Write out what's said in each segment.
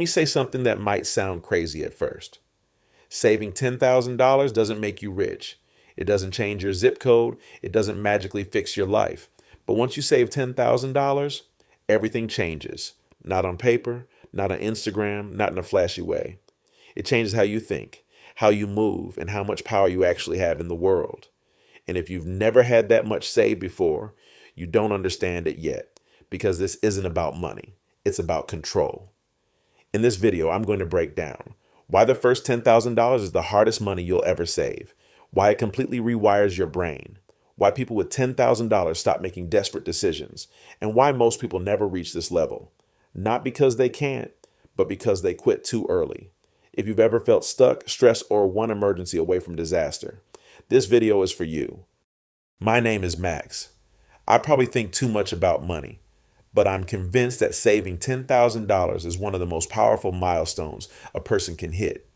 me say something that might sound crazy at first. Saving $10,000 doesn't make you rich. It doesn't change your zip code. It doesn't magically fix your life. But once you save $10,000, everything changes. Not on paper, not on Instagram, not in a flashy way. It changes how you think, how you move, and how much power you actually have in the world. And if you've never had that much saved before, you don't understand it yet, because this isn't about money. It's about control. In this video, I'm going to break down why the first $10,000 is the hardest money you'll ever save, why it completely rewires your brain, why people with $10,000 stop making desperate decisions, and why most people never reach this level. Not because they can't, but because they quit too early. If you've ever felt stuck, stressed, or one emergency away from disaster, this video is for you. My name is Max. I probably think too much about money, but I'm convinced that saving $10,000 is one of the most powerful milestones a person can hit.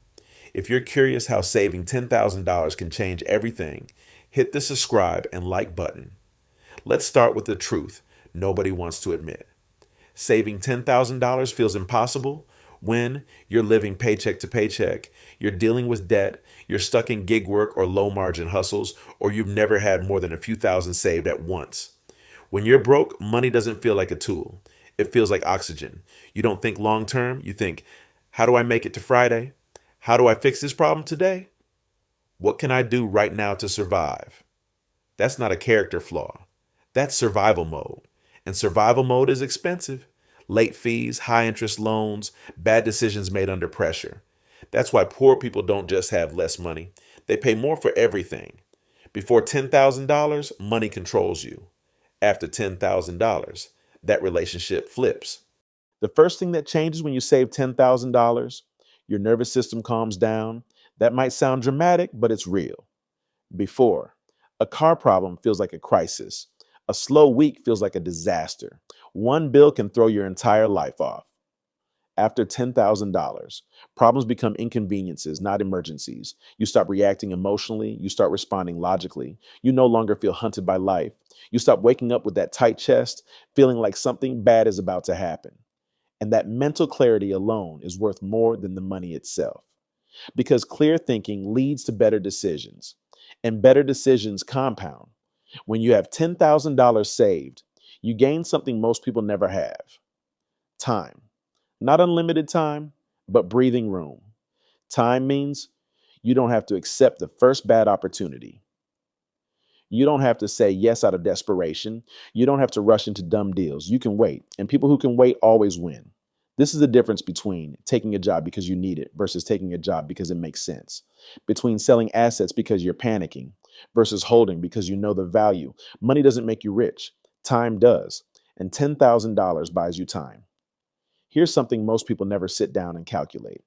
If you're curious how saving $10,000 can change everything, hit the subscribe and like button. Let's start with the truth nobody wants to admit. Saving $10,000 feels impossible when you're living paycheck to paycheck, you're dealing with debt, you're stuck in gig work or low margin hustles, or you've never had more than a few thousand saved at once. When you're broke, money doesn't feel like a tool. It feels like oxygen. You don't think long term. You think, how do I make it to Friday? How do I fix this problem today? What can I do right now to survive? That's not a character flaw. That's survival mode. And survival mode is expensive. Late fees, high interest loans, bad decisions made under pressure. That's why poor people don't just have less money. They pay more for everything. Before $10,000, money controls you. After $10,000, that relationship flips. The first thing that changes when you save $10,000, your nervous system calms down. That might sound dramatic, but it's real. Before, a car problem feels like a crisis. A slow week feels like a disaster. One bill can throw your entire life off. After $10,000, problems become inconveniences, not emergencies. You stop reacting emotionally. You start responding logically. You no longer feel hunted by life. You stop waking up with that tight chest, feeling like something bad is about to happen. And that mental clarity alone is worth more than the money itself. Because clear thinking leads to better decisions, and better decisions compound. When you have $10,000 saved, you gain something most people never have: time. Not unlimited time, but breathing room. Time means you don't have to accept the first bad opportunity. You don't have to say yes out of desperation. You don't have to rush into dumb deals. You can wait, and people who can wait always win. This is the difference between taking a job because you need it versus taking a job because it makes sense. Between selling assets because you're panicking versus holding because you know the value. Money doesn't make you rich. Time does. And $10,000 buys you time. Here's something most people never sit down and calculate.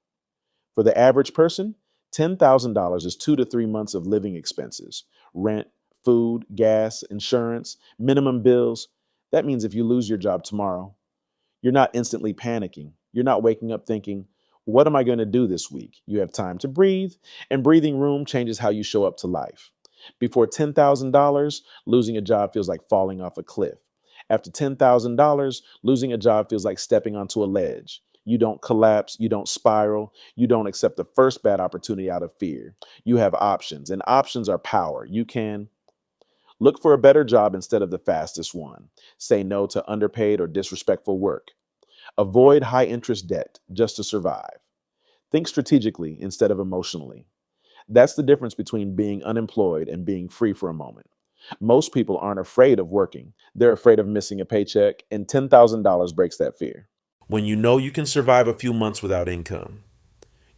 For the average person, $10,000 is 2 to 3 months of living expenses: rent, food, gas, insurance, minimum bills. That means if you lose your job tomorrow, you're not instantly panicking. You're not waking up thinking, what am I going to do this week? You have time to breathe, and breathing room changes how you show up to life. Before $10,000, losing a job feels like falling off a cliff. After $10,000, losing a job feels like stepping onto a ledge. You don't collapse, you don't spiral, you don't accept the first bad opportunity out of fear. You have options, and options are power. You can look for a better job instead of the fastest one. Say no to underpaid or disrespectful work. Avoid high interest debt just to survive. Think strategically instead of emotionally. That's the difference between being unemployed and being free for a moment. Most people aren't afraid of working. They're afraid of missing a paycheck, and $10,000 breaks that fear. When you know you can survive a few months without income,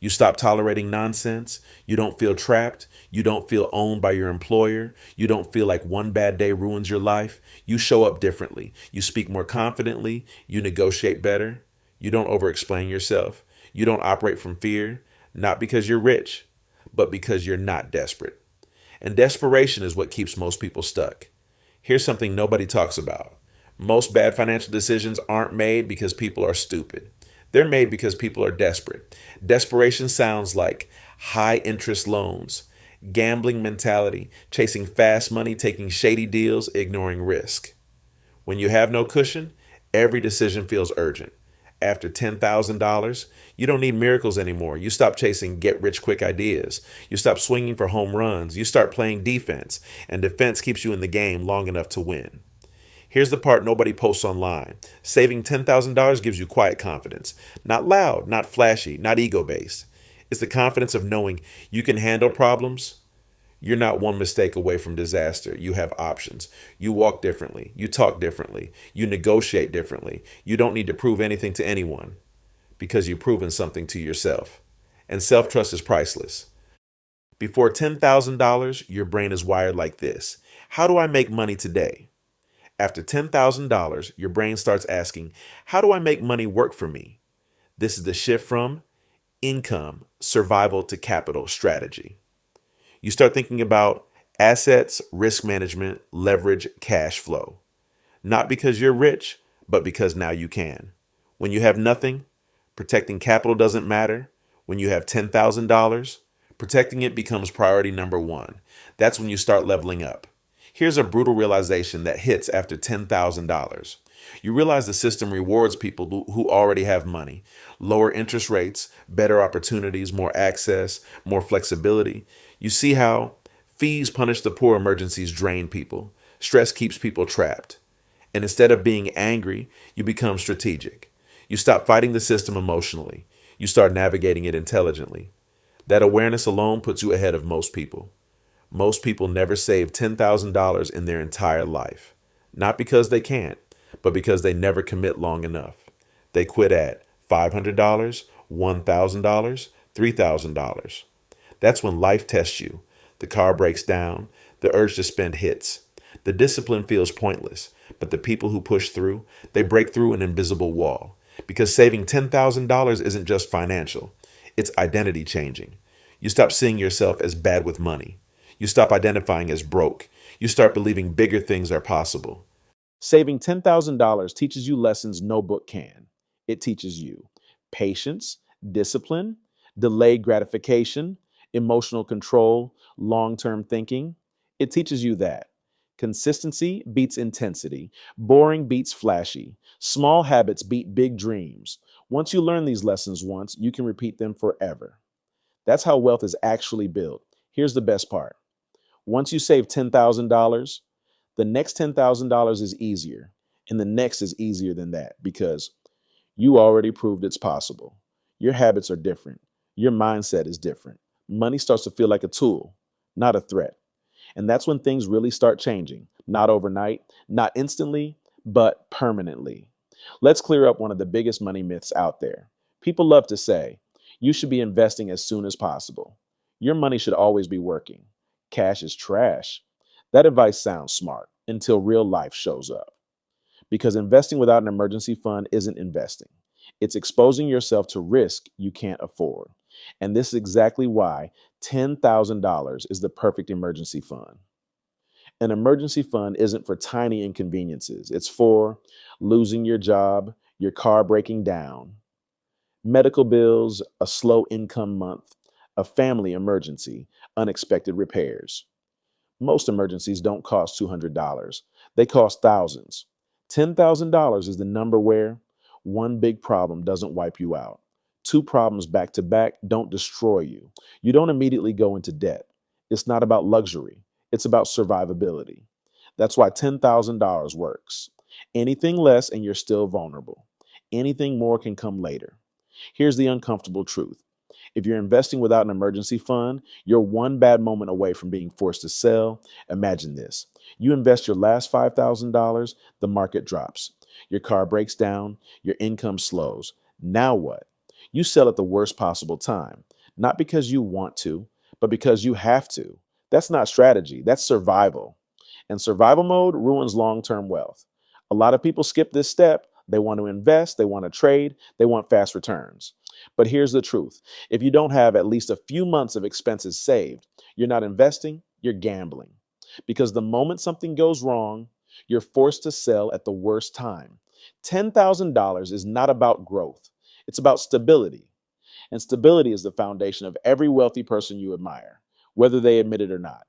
you stop tolerating nonsense. You don't feel trapped. You don't feel owned by your employer. You don't feel like one bad day ruins your life. You show up differently. You speak more confidently. You negotiate better. You don't over-explain yourself. You don't operate from fear, not because you're rich, but because you're not desperate. And desperation is what keeps most people stuck. Here's something nobody talks about. Most bad financial decisions aren't made because people are stupid. They're made because people are desperate. Desperation sounds like high interest loans, gambling mentality, chasing fast money, taking shady deals, ignoring risk. When you have no cushion, every decision feels urgent. After $10,000, you don't need miracles anymore. You stop chasing get rich quick ideas. You stop swinging for home runs. You start playing defense, and defense keeps you in the game long enough to win. Here's the part nobody posts online. Saving $10,000 gives you quiet confidence. Not loud, not flashy, not ego based. It's the confidence of knowing you can handle problems. You're not one mistake away from disaster. You have options. You walk differently. You talk differently. You negotiate differently. You don't need to prove anything to anyone because you've proven something to yourself. And self trust is priceless. Before $10,000, your brain is wired like this: how do I make money today? After $10,000, your brain starts asking, how do I make money work for me? This is the shift from income, survival to capital strategy. You start thinking about assets, risk management, leverage, cash flow. Not because you're rich, but because now you can. When you have nothing, protecting capital doesn't matter. When you have $10,000, protecting it becomes priority number one. That's when you start leveling up. Here's a brutal realization that hits after $10,000. You realize the system rewards people who already have money. Lower interest rates, better opportunities, more access, more flexibility. You see how fees punish the poor, emergencies drain people. Stress keeps people trapped. And instead of being angry, you become strategic. You stop fighting the system emotionally. You start navigating it intelligently. That awareness alone puts you ahead of most people. Most people never save $10,000 in their entire life. Not because they can't, but because they never commit long enough. They quit at $500, $1,000, $3,000. That's when life tests you. The car breaks down. The urge to spend hits. The discipline feels pointless, but the people who push through, they break through an invisible wall. Because saving $10,000 isn't just financial. It's identity changing. You stop seeing yourself as bad with money. You stop identifying as broke. You start believing bigger things are possible. Saving $10,000 teaches you lessons no book can. It teaches you patience, discipline, delayed gratification, emotional control, long term thinking. It teaches you that consistency beats intensity, boring beats flashy, small habits beat big dreams. Once you learn these lessons once, you can repeat them forever. That's how wealth is actually built. Here's the best part: once you save $10,000, the next $10,000 is easier. And the next is easier than that because you already proved it's possible. Your habits are different. Your mindset is different. Money starts to feel like a tool, not a threat. And that's when things really start changing. Not overnight, not instantly, but permanently. Let's clear up one of the biggest money myths out there. People love to say, you should be investing as soon as possible. Your money should always be working. Cash is trash. That advice sounds smart until real life shows up. Because investing without an emergency fund isn't investing. It's exposing yourself to risk you can't afford. And this is exactly why $10,000 is the perfect emergency fund. An emergency fund isn't for tiny inconveniences. It's for losing your job, your car breaking down, medical bills, a slow income month, a family emergency, unexpected repairs. Most emergencies don't cost $200. They cost thousands. $10,000 is the number where one big problem doesn't wipe you out. Two problems back to back don't destroy you. You don't immediately go into debt. It's not about luxury. It's about survivability. That's why $10,000 works. Anything less and you're still vulnerable. Anything more can come later. Here's the uncomfortable truth. If you're investing without an emergency fund, you're one bad moment away from being forced to sell. Imagine this. You invest your last $5,000, the market drops. Your car breaks down, your income slows. Now what? You sell at the worst possible time, not because you want to, but because you have to. That's not strategy, that's survival. And survival mode ruins long-term wealth. A lot of people skip this step. They want to invest, they want to trade, they want fast returns. But here's the truth. If you don't have at least a few months of expenses saved, you're not investing, you're gambling. Because the moment something goes wrong, you're forced to sell at the worst time. $10,000 is not about growth. It's about stability. And stability is the foundation of every wealthy person you admire, whether they admit it or not.